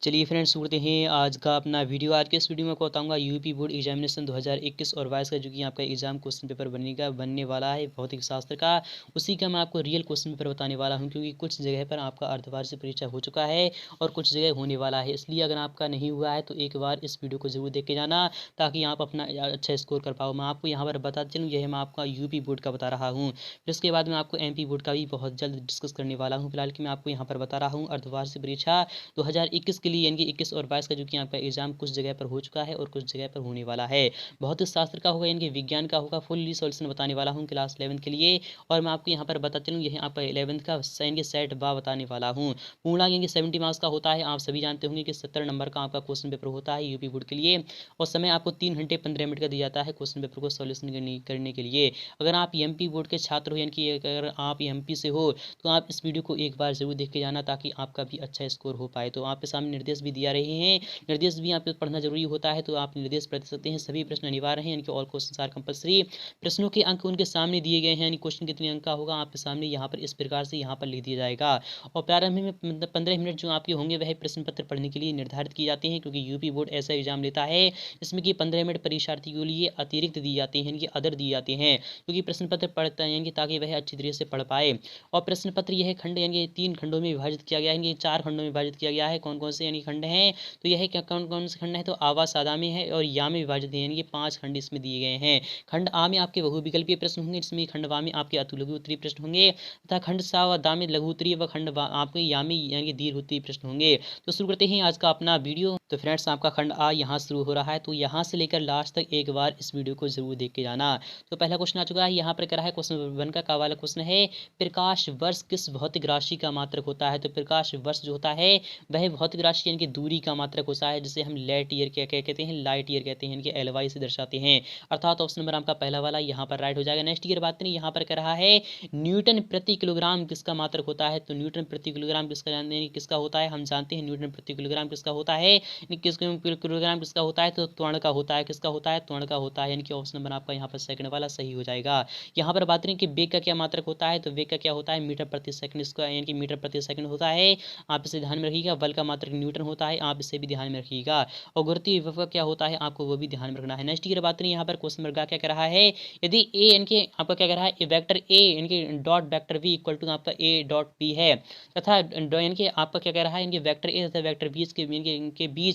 चलिए फ्रेंड्स, सुनते हैं आज का अपना वीडियो। आज के इस वीडियो में आपको बताऊंगा यूपी बोर्ड एग्जामिनेशन 2021 और 22 का जो कि आपका एग्जाम क्वेश्चन पेपर बनने वाला है भौतिक शास्त्र का। उसी का मैं आपको रियल क्वेश्चन पेपर बताने वाला हूं, क्योंकि कुछ जगह पर आपका अर्धवार्षिक परीक्षा हो चुका है और कुछ जगह होने वाला है। इसलिए अगर आपका नहीं हुआ है तो एक बार इस वीडियो को जरूर देख के जाना, ताकि आप अपना अच्छा स्कोर कर पाओ। मैं आपको यहाँ पर बता चलूँ, यह मैं आपका यूपी बोर्ड का बता रहा हूँ। फिर उसके बाद मैं आपको एमपी बोर्ड का भी बहुत जल्द डिस्कस करने वाला हूँ। फिलहाल की मैं आपको यहाँ पर बता रहा हूँ अर्धवार्षिक परीक्षा 2021 के लिए, यानी कि 21 और 22 का जो कि आपका एग्जाम कुछ जगह पर हो चुका है और कुछ जगह पर होने वाला है। भौतिक शास्त्र का होगा, यानी कि विज्ञान का होगा। फुल्ली सॉल्यूशन बताने वाला हूँ क्लास 11 के लिए। और मैं आपको यहाँ पर बता चलूँ, यह आपका 11th का यानी कि सेट बा बताने वाला हूँ। पूर्णांक यानी कि 70 मार्क्स का होता है। आप सभी जानते होंगे कि 70 नंबर का आपका क्वेश्चन पेपर होता है यूपी बोर्ड के लिए। और समय आपको 3 घंटे 15 मिनट का दिया जाता है क्वेश्चन पेपर को सॉल्यूशन करने के लिए। अगर आप एमपी बोर्ड के छात्र हो, यानी कि अगर आप एमपी से हो, तो आप इस वीडियो को एक बार जरूर देख के जाना, ताकि आपका भी अच्छा स्कोर हो पाए। तो आपके सामने निर्देश भी दिया रहे हैं, निर्देश भी आपको पढ़ना जरूरी होता है, तो आप निर्देश पढ़ सकते हैं। सभी प्रश्न अनिवार्य हैं, यानी कि ऑल क्वेश्चन आर कंपलसरी। प्रश्नों के अंक उनके सामने दिए गए हैं, यानी क्वेश्चन कितने अंक का होगा आपके सामने यहाँ पर इस प्रकार से यहाँ पर लिख दिया जाएगा। और प्रारंभ में 15 मिनट जो आपके होंगे वह प्रश्न पत्र पढ़ने के लिए निर्धारित किए जाते हैं, क्योंकि यूपी बोर्ड ऐसा एग्जाम लेता है जिसमें कि 15 मिनट परीक्षार्थी के लिए अतिरिक्त दिए जाते हैं, यानी कि अदर दिए जाते हैं, क्योंकि प्रश्न पत्र पढ़ता है, यानी ताकि वह अच्छी तरह से पढ़ पाए। और प्रश्न पत्र यह खंड यानी 3 खंडों में विभाजित किया गया है, यानी 4 खंडों में विभाजित किया गया है। कौन कौन से यानी खंड हैं, तो यह क्या कौन कौन से खंड है, तो आवा सादा में है और या में विभाजित है, यानी कि 5 खंड इसमें दिए गए हैं। खंड आ में आपके बहुविकल्पीय प्रश्न होंगे, जिसमें खंड वा में आपके लघु उत्तरीय प्रश्न होंगे, तथा खंड सा व दा में लघु उत्तरीय व खंड आपके या में यानी कि दीर्घ उत्तरीय प्रश्न होंगे। तो शुरू करते हैं आज का अपना वीडियो। तो फ्रेंड्स, आपका खंड आ यहाँ शुरू हो रहा है, तो यहाँ से लेकर लास्ट तक एक बार इस वीडियो को जरूर देख के जाना। तो पहला क्वेश्चन आ चुका है यहाँ पर, क्या है क्वेश्चन 1 का वाला क्वेश्चन है, प्रकाश वर्ष किस भौतिक राशि का मात्रक होता है। तो प्रकाश वर्ष जो होता है वह भौतिक राशि यानी कि दूरी का मात्रक होता है, जिसे हम लाइट ईयर क्या कहते हैं, लाइट ईयर कहते हैं, यानी कि LY से दर्शाते हैं। अर्थात ऑप्शन नंबर आपका पहला वाला यहाँ पर राइट हो जाएगा। नेक्स्ट ईयर बात करें, यहाँ पर कह रहा है न्यूटन प्रति किलोग्राम किसका मात्रक होता है। तो न्यूटन प्रति किलोग्राम किसका होता है, हम जानते हैं न्यूटन प्रति किलोग्राम किसका होता है, किलोग्राम किसका होता है, तो त्वरण का होता है। किसका होता है, त्वरण का होता है, यानी कि ऑप्शन नंबर आपका यहाँ पर सेकंड वाला सही हो जाएगा। यहाँ पर बात करें कि वेग का क्या मात्रक होता है, तो वेग का क्या होता है, मीटर प्रति सेकंड इसका, यानी कि मीटर प्रति सेकंड होता है। आप इसे ध्यान में रखिएगा। बल का मात्रक न्यूटन होता है, आप इसे भी ध्यान में रखिएगा। और गुरुत्वीय विभव क्या होता है, आपको वो भी ध्यान में रखना है। नेक्स्ट की बात करें, यहाँ पर क्वेश्चन नंबर क्या कह रहा है, यदि ए यानी कि आपका क्या कह रहा है, वेक्टर ए यानी कि dot vector B equal to आपका ए डॉट बी है, तथा यानी कि आपका क्या कह रहा है, इनके वेक्टर ए तथा वेक्टर बी के बीच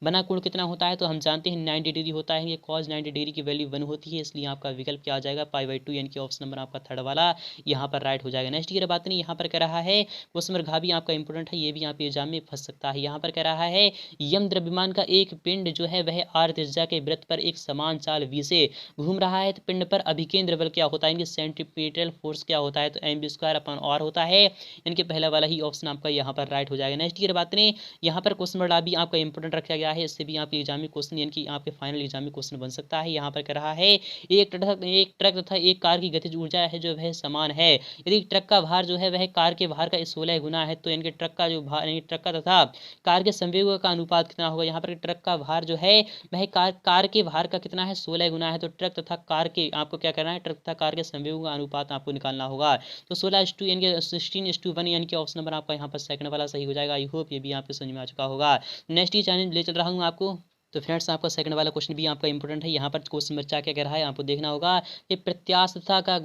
बना कोण कितना होता है, तो हम जानते हैं 90 डिग्री होता है। कॉस 90 डिग्री की वैल्यू 1 होती है, इसलिए आपका विकल्प क्या आ जाएगा, π/2, यानी कि ऑप्शन नंबर आपका थर्ड वाला यहाँ पर राइट हो जाएगा। नेक्स्ट की बात नहीं, यहाँ पर कह रहा है क्वेश्चन नंबर घ भी आपका इंपोर्टेंट है, ये भी आप एग्जाम में फंस सकता है। यहाँ पर कह रहा है यम द्रव्यमान का एक पिंड जो है वह आर त्रिज्या के वृत्त पर एक समान चाल v से घूम रहा है, तो पिंड पर अभिकेंद्र बल क्या होता है, इनके सेंट्रीपिटल फोर्स क्या होता है, तो mv² होता है। इनके पहला वाला ही ऑप्शन आपका यहाँ पर राइट हो जाएगा। नेक्स्ट की बात करें, यहाँ पर क्वेश्चन नंबर भी आपका इंपोर्टेंट रखा गया है, इससे भी आपके एग्जाम में क्वेश्चन यानी कि आपके फाइनल एग्जाम में क्वेश्चन बन सकता है। यहाँ पर कह रहा है एक ट्रक तथा एक कार की गतिज ऊर्जा है जो वह समान है, यदि ट्रक का भार जो है वह कार के भार का 16 गुना है, तो इनके ट्रक का जो भार ट्रक का तथा कार के संवेग का अनुपात कितना होगा। यहाँ पर ट्रक का भार जो है वह कार के भार का कितना है, 16 गुना है, तो ट्रक तथा कार के आपको क्या करना है, ट्रक तथा कार के संवेग का अनुपात आपको निकालना होगा। तो 16:2 यानी कि 16:1, यानी कि ऑप्शन नंबर आपका यहाँ पर सेकंड वाला सही हो जाएगा। आई होप ये भी आपके समझ में आ चुका होगा। नेक्स्ट ही चैलेंज ले चल रहा हूँ आपको। तो फ्रेंड्स, आपका सेकंड वाला क्वेश्चन भी आपका इंपोर्टेंट है। यहाँ पर क्वेश्चन बच्चा क्या कह रहा है, आपको देखना होगा कि प्रत्यास्थता का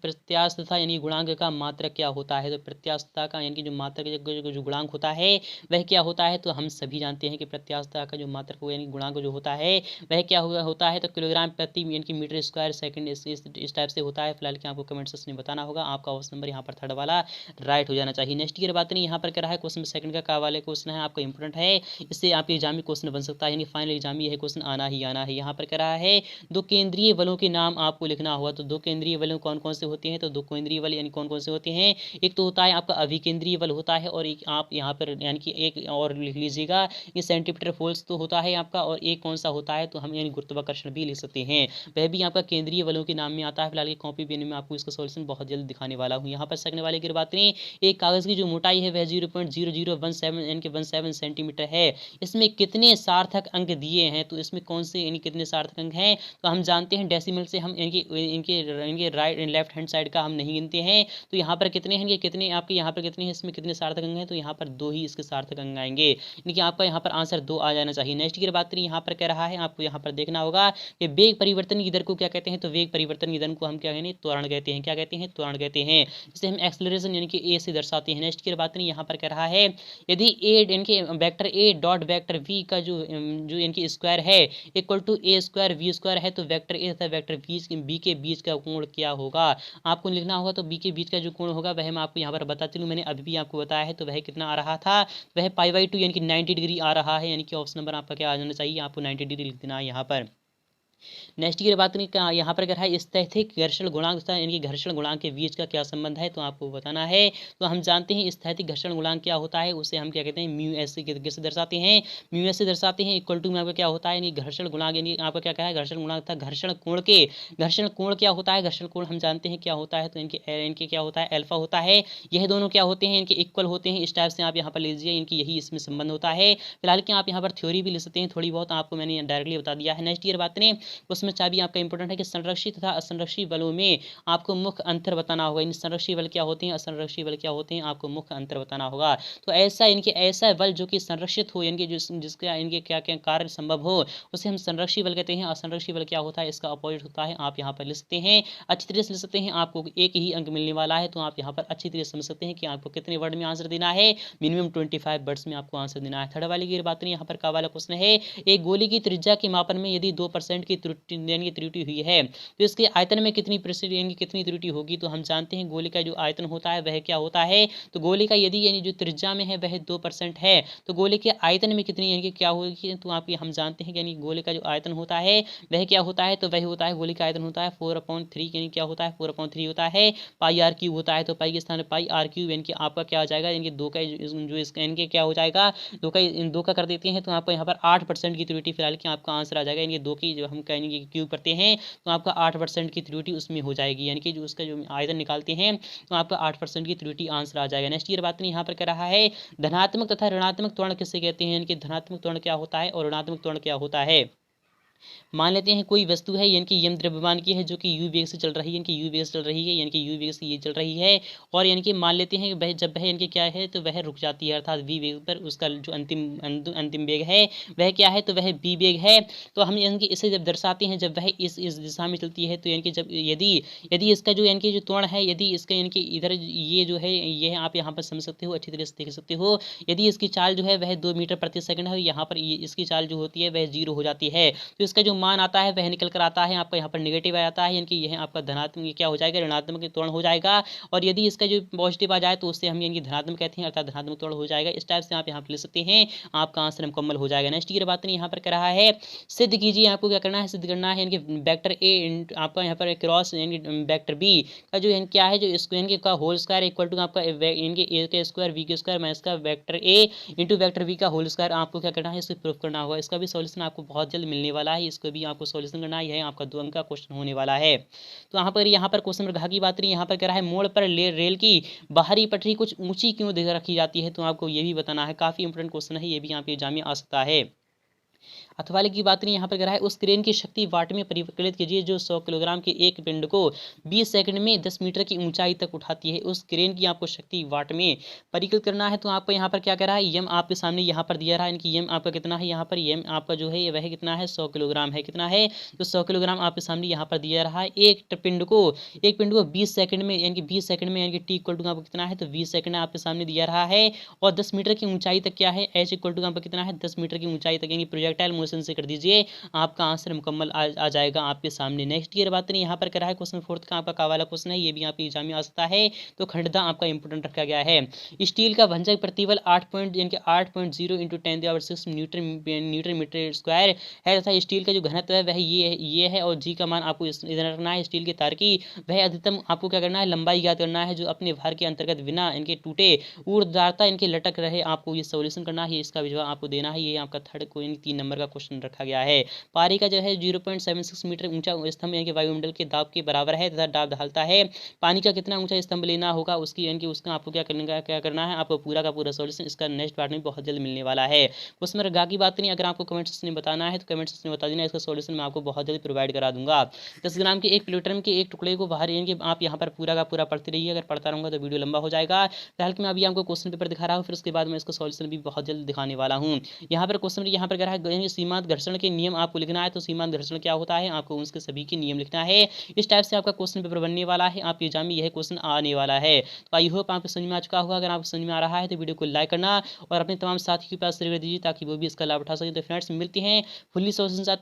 प्रत्यास्थता यानी गुणांक का मात्रक क्या होता है। तो प्रत्यास्थता का यानी कि जो मात्रक जो गुणांक होता है वह क्या होता है, तो हम सभी जानते हैं कि प्रत्यास्थता का जो मात्रक यानी गुणांक जो होता है वह क्या होता है, तो किलोग्राम प्रति यानी कि मीटर स्क्वायर सेकंड इस टाइप से होता है। फिलहाल कि आपको कमेंट सेक्शन में बताना होगा। आपका ऑप्शन नंबर यहाँ पर थर्ड वाला राइट हो जाना चाहिए। नेक्स्ट की बात नहीं, यहाँ पर क्या है क्वेश्चन सेकंड का वाले क्वेश्चन है, आपका इंपोर्टेंट है, इससे आपके एग्जाम में क्वेश्चन बन सकता है, यानी फाइनल एग्जाम में यह क्वेश्चन आना ही आना है। यहाँ पर कह रहा है दो केंद्रीय बलों के नाम आपको लिखना होगा। तो दो केंद्रीय बल कौन कौन से होते हैं, तो दो केंद्रीय बल यानी कौन कौन से होते हैं, एक तो होता है आपका अभिकेंद्रीय बल होता है, और एक आप यहाँ पर यानी कि एक और लिख लीजिएगा, ये सेंटीमीटर फोर्स तो होता है आपका, और एक कौन सा होता है, तो हम यानी गुरुत्वाकर्षण भी लिख सकते हैं, वह भी आपका केंद्रीय बलों के नाम में आता है। फिलहाल की कॉपी पेन में आपको इसका सॉल्यूशन बहुत जल्द दिखाने वाला हूँ। यहाँ पर सेकंड वाले की बात करें, एक कागज की जो मोटाई है वह 0.0017 यानी कि 17 सेंटीमीटर है, इसमें कितने सार्थक अंक दिए हैं तो इसमें कौन से यानी कितने सार्थक अंक हैं, तो हम जानते हैं डेसिमल से हम इनके राइट लेफ्ट हैंड साइड का हम नहीं गिनते हैं। तो यहाँ पर कितने हैं, कितने आपके यहाँ पर कितने हैं, इसमें कितने सार्थक अंक हैं, तो यहाँ पर 2 ही इसके सार्थक अंक आएंगे, यानी कि आपका यहाँ पर आंसर 2 आ जाना चाहिए। नेक्स्ट की बात करें, यहाँ पर कह रहा है आपको यहाँ पर देखना होगा कि वेग परिवर्तन की दर को क्या कहते हैं, तो वेग परिवर्तन की दर को हम क्या कहते हैं, त्वरण कहते हैं। क्या कहते हैं, त्वरण कहते हैं। इसे हम एक्सेलरेशन यानी कि ए से दर्शाते हैं। नेक्स्ट की बात करें, यहाँ पर कह रहा है यदि ए इनके vector A dot vector V का जो इनकी स्क्वायर है equal to A square V square है, तो वेक्टर ए तथा वेक्टर बी के बीच का कोण क्या होगा, आपको लिखना होगा। तो बी के बीच का जो कोण होगा वह मैं आपको यहाँ पर बता चलूँ, मैंने अभी भी आपको बताया है, तो वह कितना आ रहा था, वह π/2 यानी कि 90 डिग्री आ रहा है, यानी कि ऑप्शन नंबर आपका क्या आ जाना चाहिए, आपको 90 डिग्री लिख देना है यहाँ पर। नेक्स्ट की बात करें, यहाँ पर क्या है स्थैतिक घर्षण गुणांक तथा इनकी घर्षण गुणांक के बीच का क्या संबंध है, तो आपको बताना है। तो हम जानते हैं स्थैतिक घर्षण गुणांक क्या होता है, उसे हम क्या कहते हैं, म्यू एस से दर्शाते हैं। म्यू एस से दर्शाते हैं इक्वल टू में आपका क्या होता है, यानी घर्षण गुणांक, यानी आपका क्या है घर्षण गुणांक था घर्षण कोण क्या होता है, घर्षण कोण हम जानते हैं क्या होता है, तो इनके क्या होता है, अल्फा होता है। यह दोनों क्या होते हैं, इनके इक्वल होते हैं। इस टाइप से आप यहाँ पर लीजिए, इनकी यही इसमें संबंध होता है। फिलहाल कि आप यहाँ पर थ्योरी भी ले सकते हैं, थोड़ी बहुत आपको मैंने डायरेक्टली बता दिया है। नेक्स्ट ईयर बात करें, उसमें चाबी आपका इंपॉर्टेंट है कि संरक्षित तथा असंरक्षित बलों में आपको मुख्य अंतर बताना होगा। इन संरक्षित बल क्या होते हैं, असंरक्षित बल क्या होते हैं, आपको मुख्य अंतर बताना होगा। तो ऐसा बल जो कि संरक्षित हो, यानी कि जिसका इनके क्या क्या कार्य संभव हो, उसे हम संरक्षित बल कहते हैं। असंरक्षित बल क्या होता है, इसका अपोजिट होता है। आप यहाँ पर लिख सकते हैं, अच्छी तरह से लिख सकते हैं। आपको एक ही अंक मिलने वाला है, तो आप यहाँ पर अच्छी तरह से समझ सकते हैं कि आपको कितने वर्ड में आंसर देना है। मिनिमम 25 वर्ड्स में आपको आंसर देना है। थर्ड वाली की बात नहीं, यहाँ पर का वाला क्वेश्चन है, एक गोली की त्रिज्या के मापन में यदि 2% की त्रुटि हुई है, तो इसके आयतन में कितनी त्रुटि होगी। तो हम जानते हैं गोली का जो आयतन होता है वह क्या होता है, तो गोली का यदि यानी जो त्रिज्या में है वह 2% है, तो गोली के आयतन में कितनी यानी कि क्या होगी, तो आप हम जानते हैं कि यानी गोली का जो आयतन होता है वह क्या होता है, तो वह होता है गोली का आयतन होता है 4/3, यानी क्या होता है 4/3 होता है, πr³ होता है। तो पाई के स्थान पर πr³ यानी कि आपका क्या आ जाएगा, यानी कि 2 का जो इसका इनके क्या हो जाएगा, 2 का कर देते हैं, तो आपको यहाँ पर 8% की त्रुटि फिलहाल कि आपका आंसर आ जाएगा। यानी 2 की जो हम कहेंगे क्यूब करते हैं तो आपका 8% की त्रुटि उसमें हो जाएगी, यानी कि जो उसका जो आयतन निकालते हैं तो आपका 8% की त्रुटि आंसर आ जाएगा। नेक्स्ट ईयर बात नहीं, यहाँ पर कह रहा है धनात्मक तथा ऋणात्मक त्वरण किसे कहते हैं, यानी कि धनात्मक त्वरण क्या होता है और ऋणात्मक त्वरण क्या होता है। मान लेते हैं कोई वस्तु है यानी कि यम द्रव्यमान की है जो कि यू वेग से चल रही है, यानी कि यू वेग से चल रही है, यानी कि यू वेग से ये चल रही है, और यानी कि मान लेते हैं वह जब वह यानी क्या है तो वह रुक जाती है, अर्थात वी वेग पर उसका जो अंतिम वेग है वह क्या है, तो वह वी वेग है। तो हम यानी कि इसे जब दर्शाते हैं जब वह इस दिशा में चलती है, तो यानी कि जब यदि इसका जो यानी कि जो त्वरण है, यदि इसका यानी कि इधर ये जो है ये आप यहाँ पर समझ सकते हो, अच्छी तरह से देख सकते हो। यदि इसकी चाल जो है वह 2 मीटर प्रति सेकंड है, यहाँ पर इसकी चाल जो होती है वह 0 हो जाती है, तो इसका जो मान आता है वह निकल कर आता है आपका यहाँ पर नेगेटिव आ जाता है, यानी कि यह आपका धनात्मक क्या हो जाएगा, ऋणात्मक त्वरण हो जाएगा। और यदि इसका जो पॉजिटिव आ जाए तो उससे हम यानी कि धनात्मक कहते हैं, अर्थात धनात्मक त्वरण हो जाएगा। इस टाइप से आप यहाँ पर ले सकते हैं, आपका आंसर मुकम्मल हो जाएगा। नेक्स्ट की बात नहीं, यहाँ पर कह रहा है सिद्ध कीजिए, आपको क्या करना है, सिद्ध करना है यानी कि वेक्टर ए आपका यहाँ पर क्रॉस यानी वेक्टर बी का जो यानी क्या है जो इसको यानी का होल स्क्वायर इक्वल टू आपका इनके ए के स्क्वायर वी के स्क्वायर माइनस का vector A into vector V का होल स्क्वायर, आपको क्या करना है, इसको प्रूफ करना होगा। इसका भी सॉल्यूशन आपको बहुत जल्द मिलने वाला है, इसको भी आपको सॉल्यूशन करना है, आपका 2 अंक का क्वेश्चन होने वाला है। तो यहाँ पर क्वेश्चन नंबर घ की बात रही, यहाँ पर कह रहा है मोड़ पर रेल की बाहरी पटरी कुछ ऊंची क्यों रखी जाती है, तो आपको ये भी बताना है। काफी इंपोर्टेंट क्वेश्चन है, ये भी आपके एग्जाम में आ सकता है। अथवा की बात नहीं, यहाँ पर कह रहा है उस क्रेन की शक्ति वाट में परिकलित कीजिए जो 100 किलोग्राम के एक पिंड को 20 सेकंड में 10 मीटर की ऊंचाई तक उठाती है। उस क्रेन की आपको शक्ति वाट में परिकलित करना है। तो आपको यहाँ पर क्या कह रहा है, यम आपके सामने यहाँ पर दिया रहा है, इनकी यम आपका कितना है, यहाँ पर यम आपका जो है वह कितना है 100 किलोग्राम है, कितना है तो 100 किलोग्राम आपके सामने यहाँ पर दिया रहा है। एक पिंड को 20 सेकंड में यानी कि 20 सेकंड में यानी कि टी इक्वल टू आपको कितना है तो 20 सेकंड आपके सामने दिया रहा है, और 10 मीटर की ऊंचाई तक क्या है, एच इक्वल टू आपका कितना है 10 मीटर की ऊंचाई तक, यानी प्रोजेक्टाइल मोशन से कर दीजिए, आपका आंसर मुकम्मल आ जाएगा आपके सामने। नेक्स्ट ईयर बात नहीं, यहाँ पर करा है क्वेश्चन 4 का आपका वाला क्वेश्चन है, ये भी आपके एग्जाम में आ सकता है। तो खंडता आपका इंपोर्टेंट रखा गया है। स्टील का भंजक प्रतिबल 8.0 × 10⁶ न्यूटन मीटर स्क्वायर है तथा स्टील का जो घनत्व है वह ये है, और जी का मान आपको इधर रखना है। स्टील के तार की वह अधिकतम आपको क्या करना है, लंबाई ज्ञात करना है जो अपने भार के अंतर्गत बिना इनके टूटे ऊर्ध्वाधरता इनके लटक रहे, आपको ये सॉल्यूशन करना है, इसका भी जवाब आपको देना है। ये आपका थर्ड 3 नंबर का क्वेश्चन रखा गया है। पारी का जो है 0.76 मीटर ऊंचा स्तंभ यानी कि वायुमंडल के दाब के बराबर है तथा दाब ढालता है। पानी का कितना ऊंचा स्तंभ लेना होगा उसकी यानी कि उसका आपको क्या करना है, आपको पूरा का पूरा सॉल्यूशन इसका नेक्स्ट पार्ट में बहुत जल्द मिलने वाला है। क्वेश्चन नंबर गा की बात करें, अगर आपको कमेंट सेक्शन में बताना है तो कमेंट सेक्शन में बता देना, इसका सॉल्यूशन मैं आपको बहुत जल्द प्रोवाइड करा दूंगा। 10 ग्राम के एक प्लूटोनियम के एक टुकड़े को बाहर यानी कि आप यहाँ पर पूरा का पूरा पढ़ते रहिए, अगर पढ़ता रहूँगा तो वीडियो लंबा हो जाएगा। फिलहाल मैं अभी आपको क्वेश्चन पेपर दिखा रहा हूँ, फिर उसके बाद मैं इसका सॉल्यूशन भी बहुत जल्द दिखाने वाला हूँ। यहाँ पर क्वेश्चन यहाँ पर कह रहा है सीमांत घर्षण के नियम आपको लिखना है। तो सीमांत घर्षण क्या होता है, आपको उसके सभी के नियम लिखना है। इस टाइप से आपका क्वेश्चन पेपर बनने वाला है, आपके एग्जाम में यह क्वेश्चन आने वाला है। तो आई होप आपको समझ में आ चुका होगा। अगर आपको समझ में आ रहा है तो वीडियो को लाइक करना और अपने तमाम साथियों के पास शेयर कर दीजिए ताकि वो भी इसका लाभ उठा सके। तो फ्रेंड्स मिलते हैं फुल्ली सॉल्यूशन साथ।